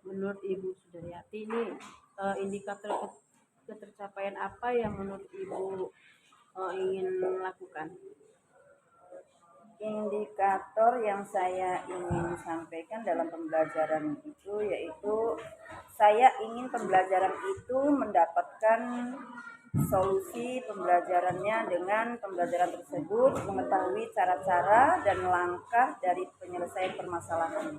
menurut Ibu Sudaryati ini indikator ketercapaian apa yang menurut Ibu ingin lakukan? Indikator yang saya ingin sampaikan dalam pembelajaran itu yaitu saya ingin pembelajaran itu mendapatkan solusi pembelajarannya dengan pembelajaran tersebut mengetahui cara-cara dan langkah dari penyelesaian permasalahannya.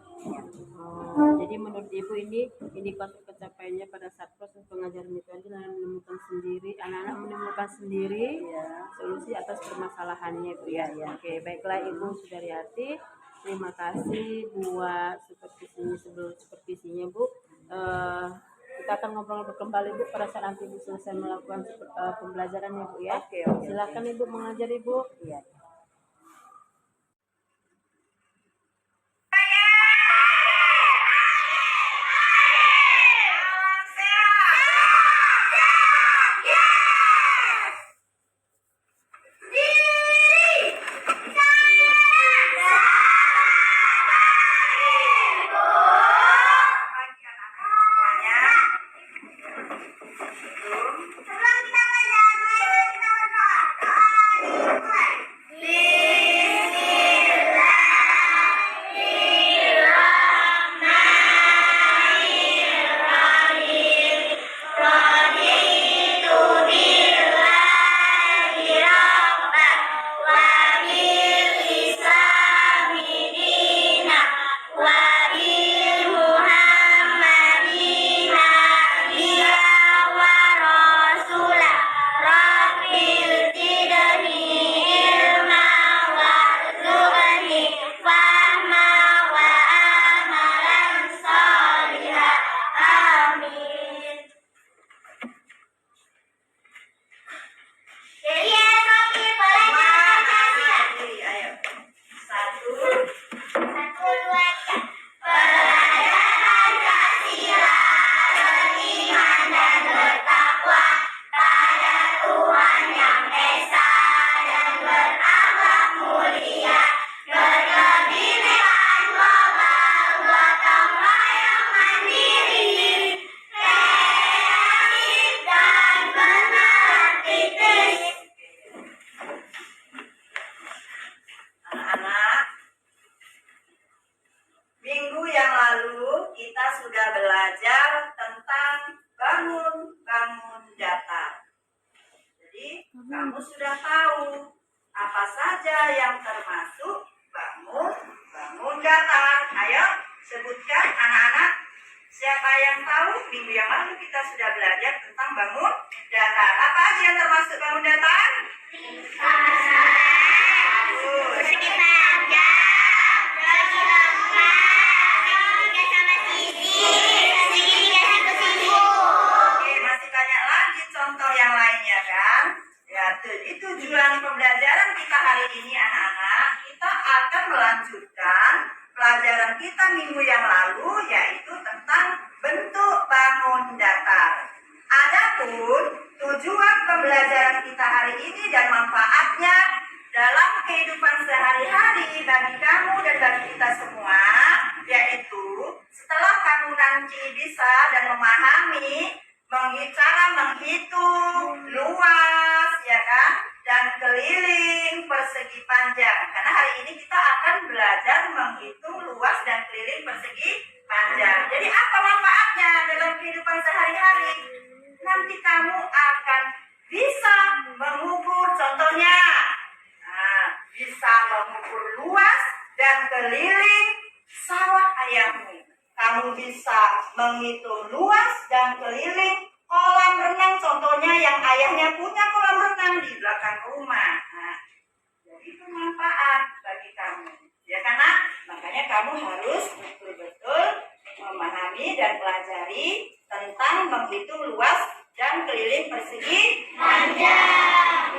Jadi menurut Ibu ini indikator pencapaiannya pada saat proses pengajaran itu adalah menemukan sendiri, anak-anak menemukan sendiri solusi atas permasalahannya, Bu ya. Oke, baiklah Ibu Sudaryati, terima kasih buat supervisinya Bu. Kita akan ngobrol kembali Bu pada saat nanti Ibu selesai melakukan pembelajarannya Bu ya. Silakan Ibu mengajar Ibu. Iya. Minggu yang lalu kita sudah belajar tentang bangun datar. Jadi kamu sudah tahu apa saja yang termasuk bangun datar. Ayo sebutkan anak-anak, siapa yang tahu? Minggu yang lalu kita sudah belajar tentang bangun datar. Apa aja yang termasuk bangun datar? Jadi tujuan pembelajaran kita hari ini anak-anak, kita akan melanjutkan pelajaran kita minggu yang lalu yaitu tentang bentuk bangun datar. Adapun tujuan pembelajaran kita hari ini dan manfaatnya dalam kehidupan sehari-hari bagi kamu dan bagi kita semua, yaitu setelah kamu nanti bisa dan memahami cara menghitung luas, ya kan, dan keliling persegi panjang. Karena hari ini kita akan belajar menghitung luas dan keliling persegi panjang. Jadi apa manfaatnya dalam kehidupan sehari-hari? Nanti kamu akan bisa mengukur, contohnya, bisa mengukur luas dan keliling sawah ayahmu. Kamu bisa menghitung luas dan keliling kolam renang, contohnya yang ayahnya punya kolam renang di belakang rumah. Jadi itu manfaat bagi kamu. Ya karena makanya kamu harus betul-betul memahami dan pelajari tentang menghitung luas dan keliling persegi panjang.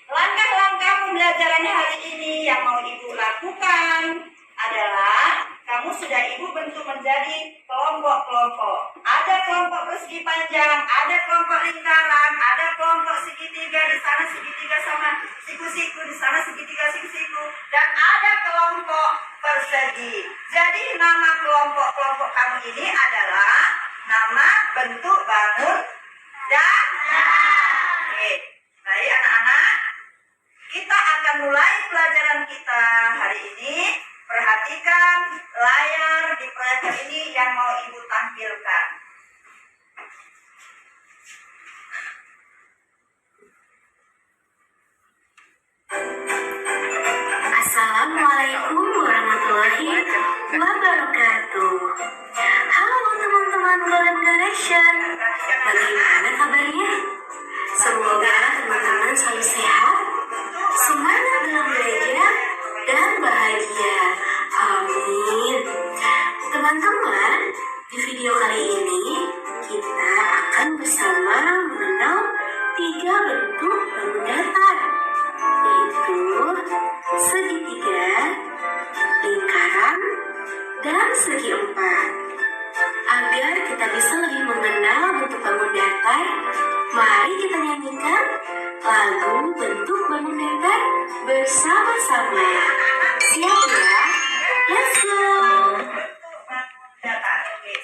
Langkah-langkah pembelajaran hari ini yang mau Ibu lakukan adalah kamu sudah Ibu bentuk menjadi kelompok-kelompok. Ada kelompok persegi panjang, ada kelompok lingkaran, ada kelompok segitiga, di sana segitiga sama siku-siku, di sana segitiga siku-siku, dan ada kelompok persegi. Jadi nama kelompok-kelompok kamu ini adalah bentuk bangun datar. Oke, baik anak-anak. Kita akan mulai pelajaran kita hari ini. Perhatikan layar di proyektor ini yang mau Ibu tampilkan. Assalamualaikum warahmatullahi wabarakatuh. Halo teman-teman Golden Generation, bagaimana kabarnya? Semoga teman-teman selalu sehat, semangat dalam belajar, dan bahagia. Amin. Teman-teman, di video kali ini kita akan bersama mengenal 3 bentuk bangun datar, yaitu segitiga, lingkaran, dan segi empat. Agar kita bisa lebih mengenal bentuk bangun datar, mari kita nyanyikan lagu bentuk bangun datar bersama-sama. Siap ya? Let's go! Datar. Oke.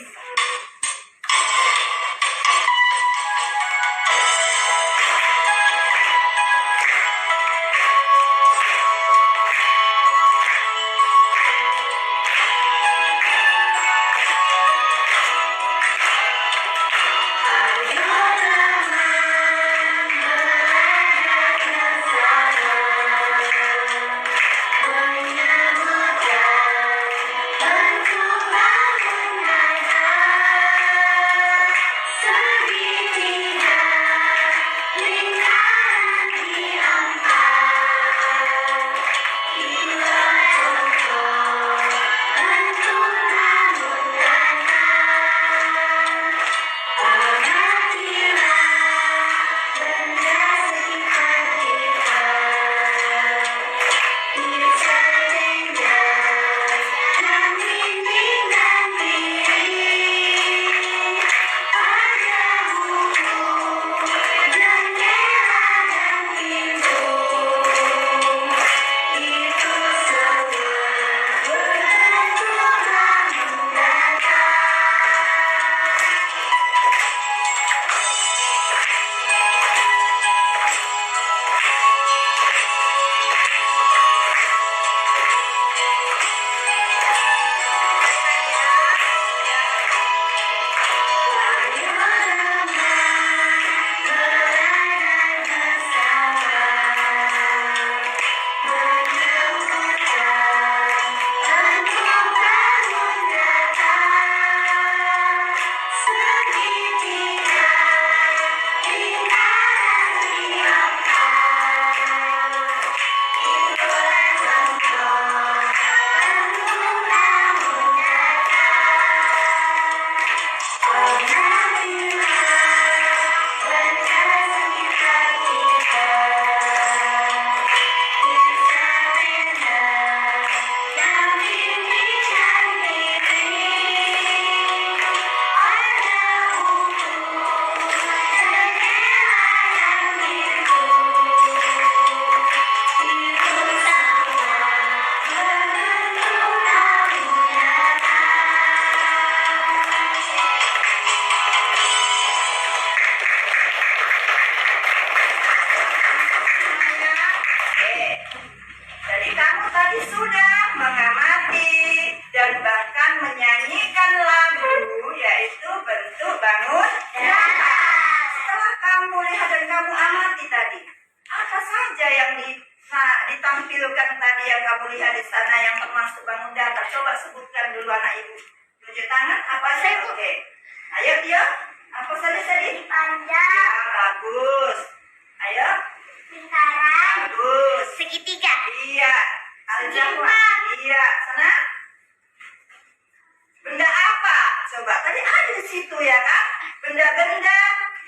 ditampilkan tadi yang kamu lihat di sana yang termasuk bangun datar? Coba sebutkan dulu anak ibu. Tunjuk tangan, apa saja? Oke. Ayo dia, apa saja tadi? Panjang, Ya, bagus. Ayo. lingkaran, Bagus. segitiga, Iya. Al-Jahwa. Iya. Sana. Benda apa? Coba. Tadi ada di situ ya kan? Benda-benda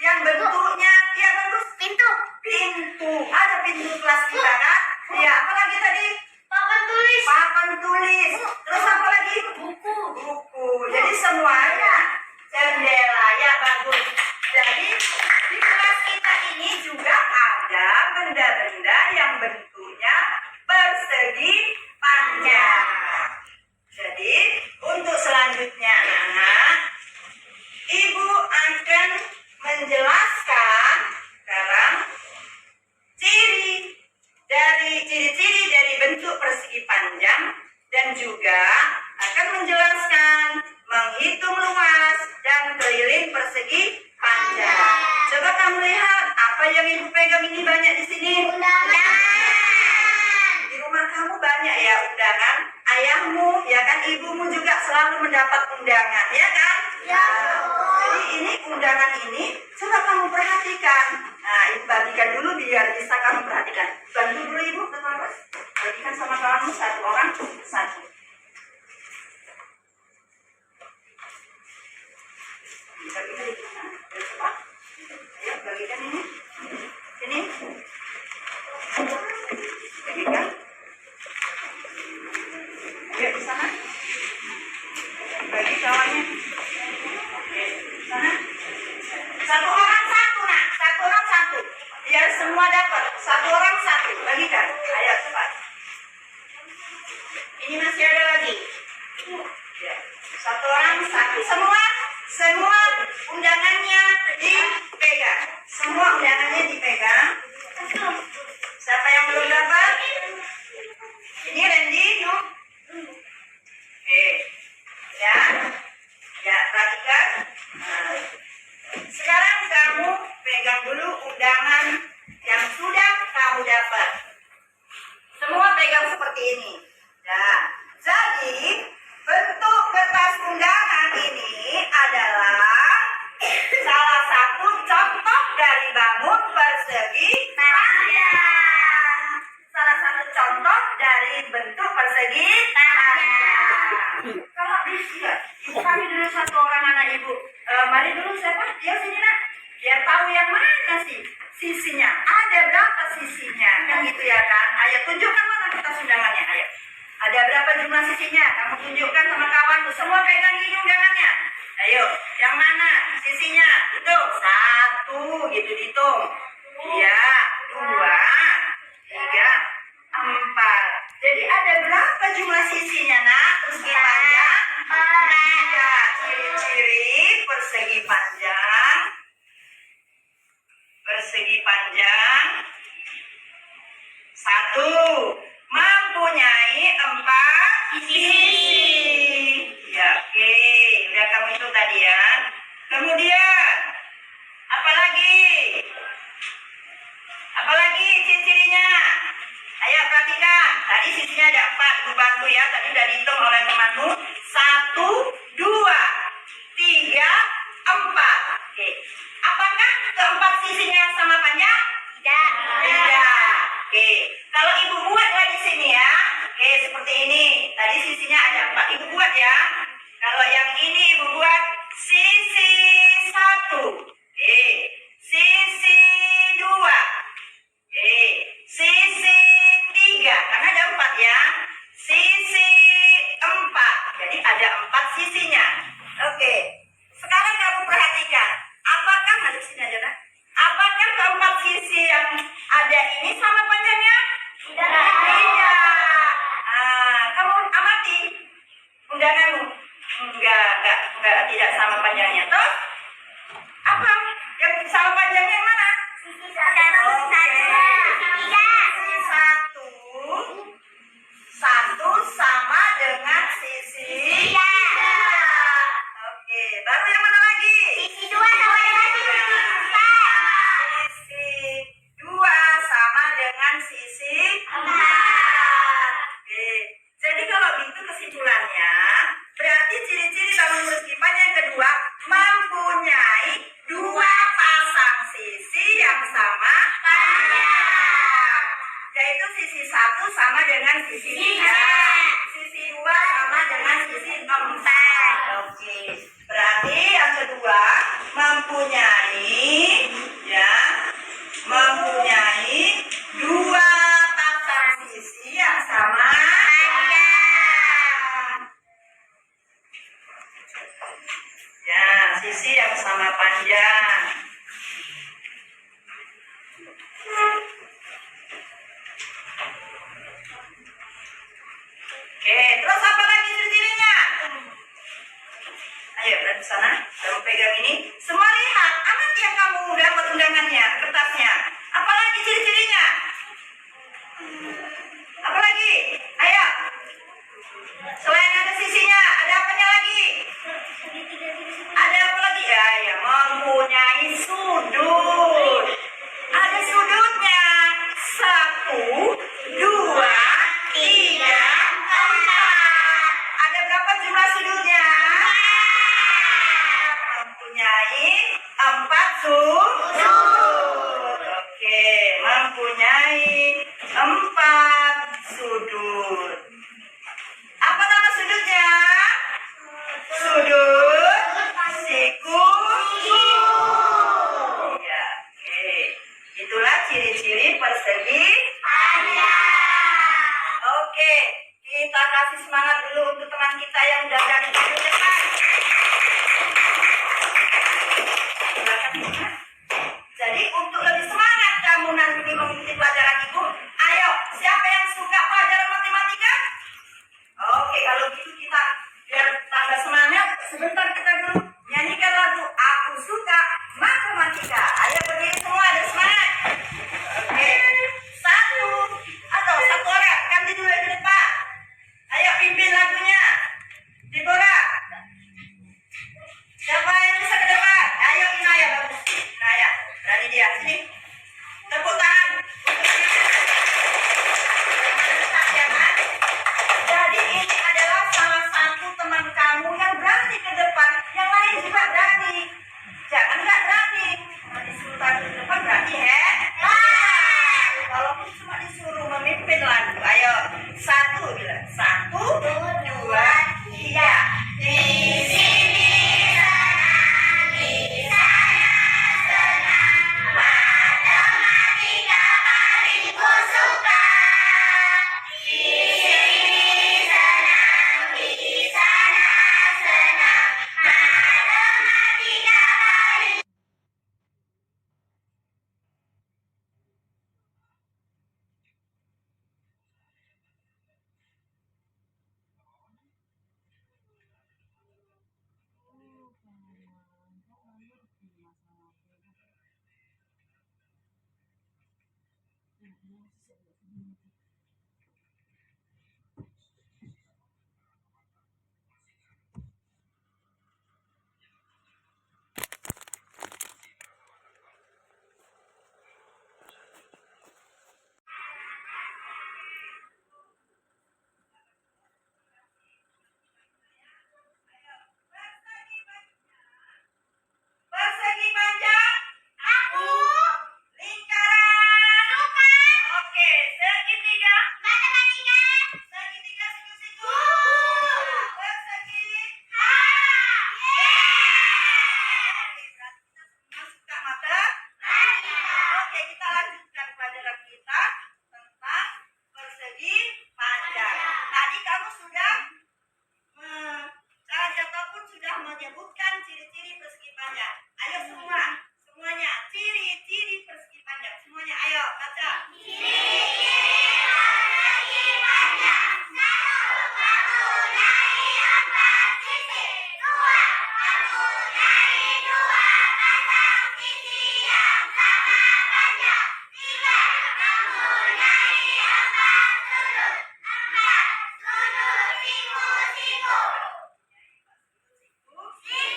yang bentuknya, iya bagus. pintu, Pintu. Ada pintu kelas kita kan? Iya. Apa lagi tadi? papan tulis, Papan tulis. Terus apa lagi? buku, Buku. Jadi semuanya. Jendela. Ya bagus. Jadi di kelas kita ini juga ada benda-benda yang bentuknya persegi panjang. Jadi untuk selanjutnya anak, Ibu akan Jadi ini undangan ini coba kamu perhatikan. Nah, ibu bagikan dulu biar bisa kamu perhatikan. Bantu dulu ibu, terus bagikan sama kamu satu orang satu. Bagikan di mana? Cepat. Ayo bagikan ini. Sini. Bagikan. Ayo di sana. Bagi kawannya. Oke, sana. Satu orang satu, nak. Satu orang satu. Biar semua dapat. Satu orang satu. Bagikan. Ayo cepat. Ini masih ada lagi. Ya. Satu orang satu. Semua undangannya dipegang. Semua undangannya dipegang. Siapa yang belum dapat? Ini Randy. Oke. Ya. Ya, perhatikan. Nah. Sekarang kamu pegang dulu undangan yang sudah kamu dapat. Semua pegang seperti ini. Nah, jadi bentuk kertas undangan ini adalah salah satu contoh dari bangun persegi panjang. Salah satu contoh dari bentuk persegi panjang. Kalau bisa, ibu kami dulu satu orang anak ibu. Mari dulu siapa? Dia sini nak. Biar tahu yang mana sih sisinya. Ada berapa sisinya? Kan gitu ya kan? Ayo tunjukkan mana kertas undangannya. Ayo. Ada berapa jumlah sisinya? Kamu tunjukkan sama kawanmu. Semua pegang ini undangannya. Ayo, yang mana sisinya? Itu satu, gitu dihitung. Ya, dua, tiga, empat. Jadi ada berapa jumlah sisinya, nak? Persegi panjang? Tiga. Ciri-ciri persegi panjang. Persegi panjang. Satu. Mempunyai 4 sisi. Ya, oke. Udah kamu itu tadi ya. Kemudian, apalagi ciri-cirinya? Ayo perhatikan. Tadi sisinya ada 4. Ibu bantu ya. Tadi udah dihitung oleh temanmu. 1, 2, 3, 4. Oke. Apakah keempat sisinya sama panjang? Tidak. Oke. Kalau ibu buat lagi sini ya. Oke, seperti ini. Tadi sisinya ada 4. Ibu buat ya. Kalau yang ini ibu buat sisi 1. Oke. Sisi 2. Oke. Sisi 3. Karena ada 4 ya. Sisi 4. Jadi ada 4 sisinya. Oke. Sekarang kamu perhatikan. Apakah maju sini aja nak? Apakah keempat sisi yang ada ini sama panjangnya? Tidak. Kamu amati undanganmu. Enggak, tidak sama panjangnya. Terus apa? Yang sama panjangnya yang mana? Sisi 1 sama dengan sisi 3. Oke, baru yang mana lagi? Sisi 2 sama dengan sisi 4. Sisi 2 sama dengan sisi 4. Oke. Jadi kalau gitu kesimpulannya, berarti ciri-ciri bangun persegi panjang yang kedua mempunyai 2 pasang sisi yang sama panjang. Yaitu sisi 1 sama dengan sisi 3. Sisi 2 sama dengan sisi 4. Oke. Berarti yang kedua mempunyai 2 pasang sisi yang sama panjang. Ya, sisi yang sama panjang. Oke, terus apa lagi ciri-cirinya? Ayo, dari sana. Kamu pegang ini. Semua lihat. Amat yang kamu dapat undangannya, kertasnya. Apalagi ciri-cirinya? Apalagi? Ayo. Selain ada sisinya, ada apanya lagi? Ada apa lagi? Ya, mempunyai 4 sudut. Oke, mempunyai 4 sudut. Apa nama sudutnya? Sudut siku. Ya, oke. Itulah ciri-ciri persegi panjang. Oke, kita kasih semangat dulu untuk teman kita yang udah dari paling depan. Jadi untuk lebih semangat kamu nanti mengikuti pelajaran ibu, ayo siapa yang suka pelajaran matematika? Oke, kalau gitu kita biar tambah semangat, sebentar kita dulu nyanyikan lagu Aku Suka Matematika. Ayo berdiri semua, ada semangat. Oke, satu atau satu orang ganti dulu di depan. Ayo pimpin lagunya, Deborah. Siapa yang bisa ke depan? Ayo Inaya, bagus. Inaya, berani dia. Sini. Tepuk tangan. Jadi ini adalah salah satu teman kamu yang berani ke depan. Yang lain juga berani. Jangan nggak berani. Kalau disuruh taruh ke depan berani ya. Walaupun cuma disuruh memimpin lagu. Ayo. Satu bilang. 1, 2, 3. Di sini. Persegi panjang. Aku. Lingkaran. Suka. Oke, segitiga. Matematika. Segitiga siku-siku. Persegi. Suka matematika. Oke, kita lanjutkan pelajaran kita tentang persegi panjang. Tadi kamu sudah Jatuh pun sudah menyebutkan ciri-ciri persegi panjang. Ayo semuanya ciri-ciri persegi panjang. Semuanya ayo baca. Ciri-ciri persegi panjang. 1. Mempunyai 4 sisi. 2. Mempunyai 2 pasang sisi yang sama panjang. 3. Mempunyai 4 sudut. 4. Sudut siku-siku.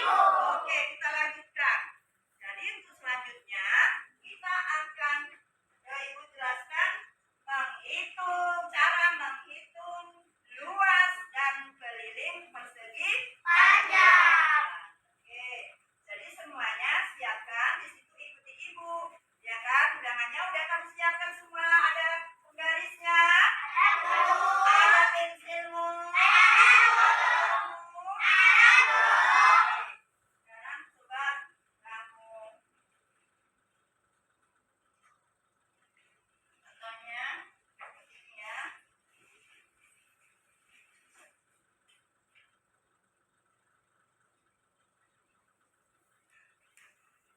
Oke, kita lanjutkan. Jadi untuk selanjutnya kita akan Ibu jelaskan cara menghitung luas dan keliling persegi panjang. Oke, jadi semuanya siapkan di situ ikuti Ibu. Ya kan, undangannya udah kamu siapkan semua. Ada penggarisnya, ada pensilmu. Sekarang coba kamu contohnya ini ya.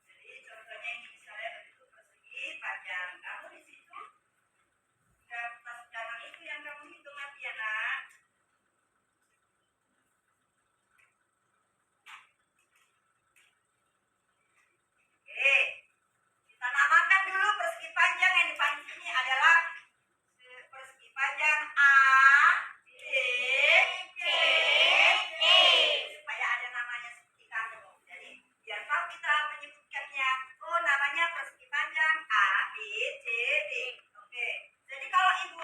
Jadi contohnya ini misalnya bentuk persegi panjang. Kamu di situ jangan itu yang kamu hitung nanti ya nak. Oke, kita namakan dulu persegi panjang yang di depan sini adalah persegi panjang A, B, C, D. Supaya ada namanya seperti kamu. Jadi biar tahu kita menyebutkannya. Oh, namanya persegi panjang A, B, C, D. Oke. Jadi kalau Ibu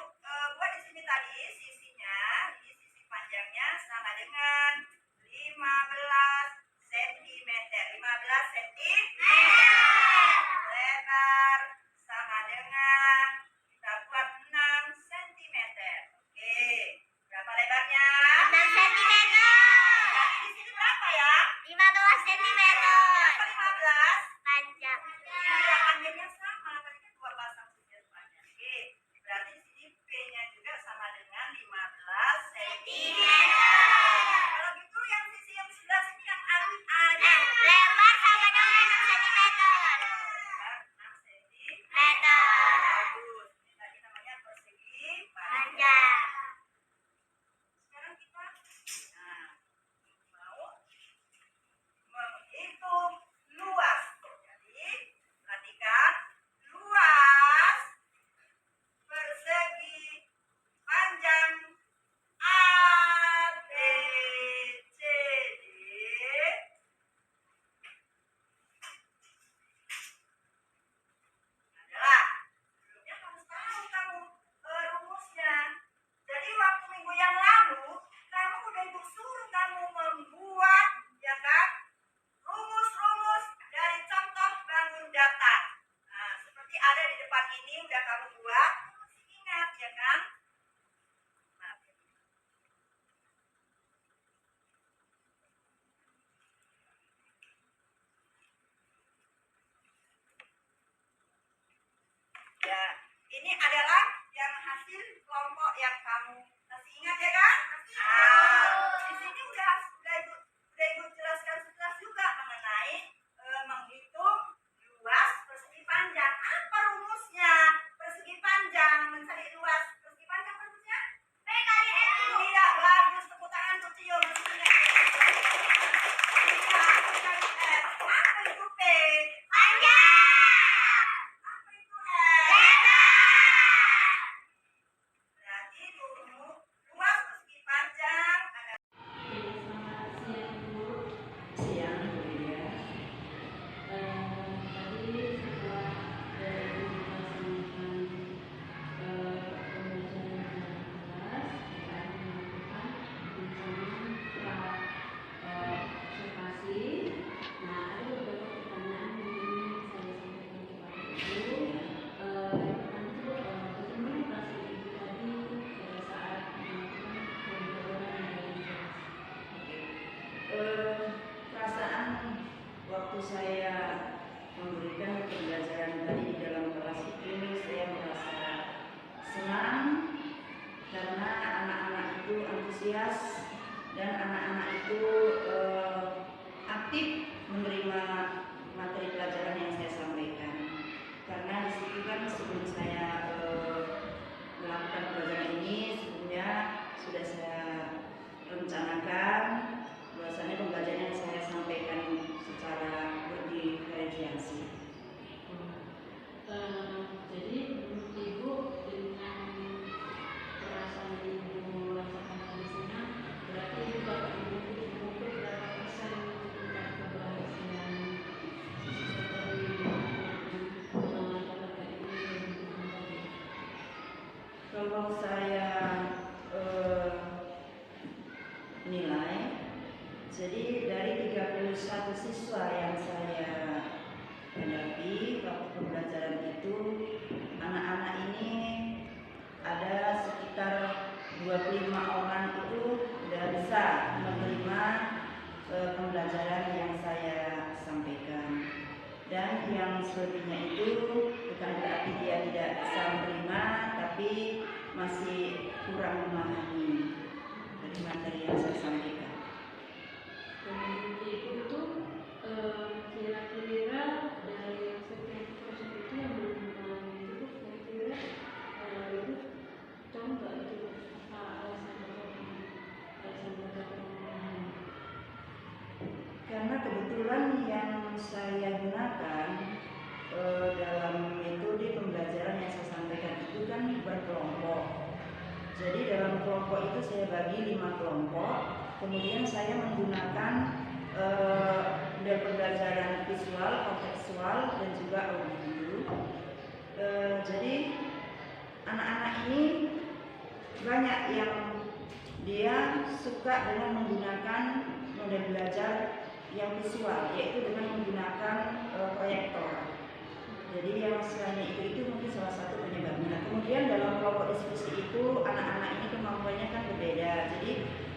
buat di sini tadi sisinya, ini sisi panjangnya sama dengan 15 cm. 15 cm. saya memberikan pembelajaran tadi di dalam kelas itu, saya merasa senang karena anak-anak itu antusias dan anak-anak itu aktif menerima materi pelajaran yang saya sampaikan. Karena di situ kan sebelum saya melakukan pelajaran ini, sebelumnya sudah saya rencanakan bahwasanya pembelajaran yang saya sampaikan secara berdiferensiasi. Jadi menurut Ibu dengan perasaan Ibu rasakan tadi senang, berarti Ibu dapat mengukur berapa persen tingkat keberhasilan siswa tadi dalam ini. Kalau saya nilai, jadi dari 31 siswa yang saya hadapi waktu pembelajaran itu, anak-anak ini ada sekitar 25 orang itu sudah bisa menerima pembelajaran yang saya sampaikan, dan yang selebihnya itu bukan berarti dia tidak bisa menerima, tapi masih kurang memahami dari materi yang saya sampaikan. Menurut Ibu itu kira-kira dari yang sekian persen itu yang belum memahami itu, kira-kira Ibu tahu nggak itu apa alasan mereka memahami? Karena kebetulan yang saya gunakan dalam metode pembelajaran yang saya sampaikan itu kan berkelompok. Jadi dalam kelompok itu saya bagi 5 kelompok, kemudian saya menggunakan model pembelajaran visual, kontekstual, dan juga audio. Jadi anak-anak ini banyak yang dia suka dengan menggunakan model belajar yang visual, yaitu dengan menggunakan proyektor. Jadi yang selainnya itu mungkin salah satu penyebabnya. Kemudian dalam kelompok diskusi itu anak-anak ini kemampuannya kan berbeda. Jadi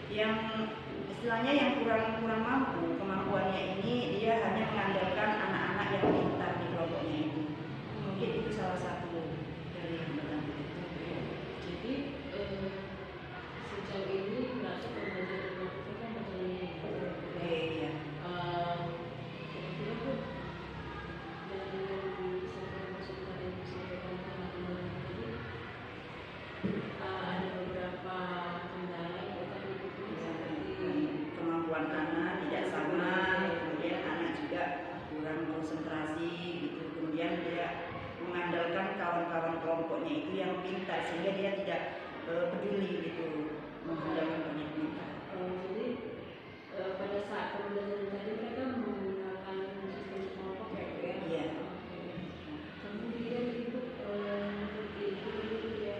yang istilahnya yang kurang mampu kemampuannya ini, dia hanya mengandalkan anak-anak yang pintar di kelompoknya itu. Mungkin itu salah satu dari hambatan itu. Jadi sejauh ini berarti pembelajaran itu kan berjalan. Oke, ya. Kira-kira Bu, dari yang disampaikan masukan yang disampaikan teman-teman tadi, ada beberapa kendala yang kita ikuti seperti Kemampuan anak tidak sama, kemudian anak juga kurang konsentrasi gitu, kemudian dia mengandalkan kawan-kawan kelompoknya itu yang pintar sehingga dia tidak peduli gitu mengandalkan banyak pintar. jadi pada saat pembelajaran tadi mereka menggunakan sistem kelompok ya Bu ya? Iya. Kemudian itu itu ya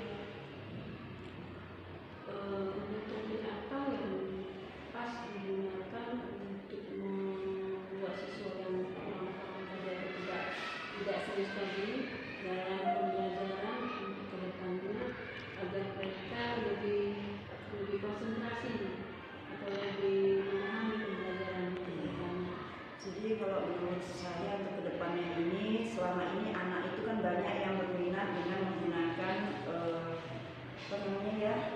metode apa yang pas digunakan untuk membuat siswa yang kemampuan tadi atau tidak serius tadi dalam pembelajaran untuk kedepannya agar mereka lebih konsentrasi atau lebih memahami pembelajaran kedepannya. Jadi kalau menurut saya untuk kedepannya ini, selama ini anak itu kan banyak yang berminat dengan menggunakan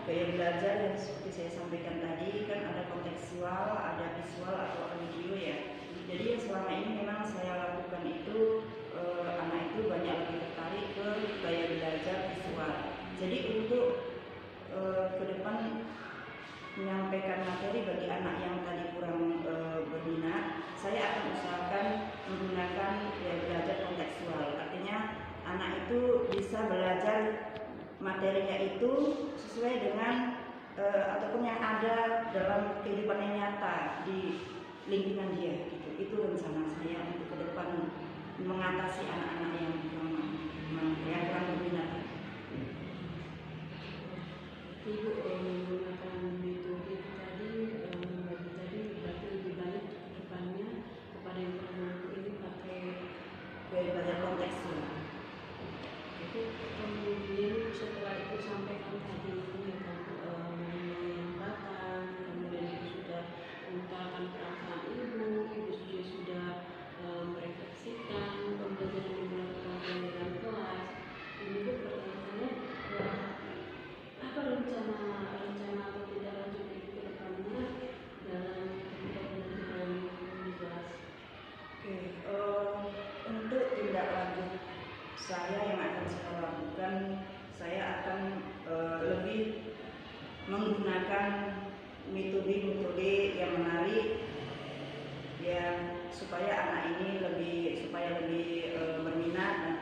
gaya belajar yang seperti saya sampaikan tadi, kan ada kontekstual, ada visual atau audio ya. Jadi yang selama ini memang saya lakukan itu anak itu banyak lebih tertarik ke gaya belajar visual. Jadi untuk ke depan menyampaikan materi bagi anak yang tadi kurang berminat, saya akan usahakan menggunakan gaya belajar kontekstual. Artinya anak itu bisa belajar materinya itu sesuai dengan ataupun yang ada dalam kehidupan yang nyata di lingkungan dia gitu. Itu rencana saya untuk ke depan mengatasi anak-anak yang kurang berminat. Ibu menggunakan metode tadi berarti lebih banyak kedepannya kepada yang mampu ini pakai Gaya belajar kontekstual. itu. Kemudian setelah itu sampaikan tadi itu ya kan menyembahkan, kemudian ibu sudah mengungkapkan perasaan ibu juga sudah mereka yang akan saya lakukan, saya akan lebih menggunakan metode-metode yang menarik, ya, supaya anak ini lebih berminat dan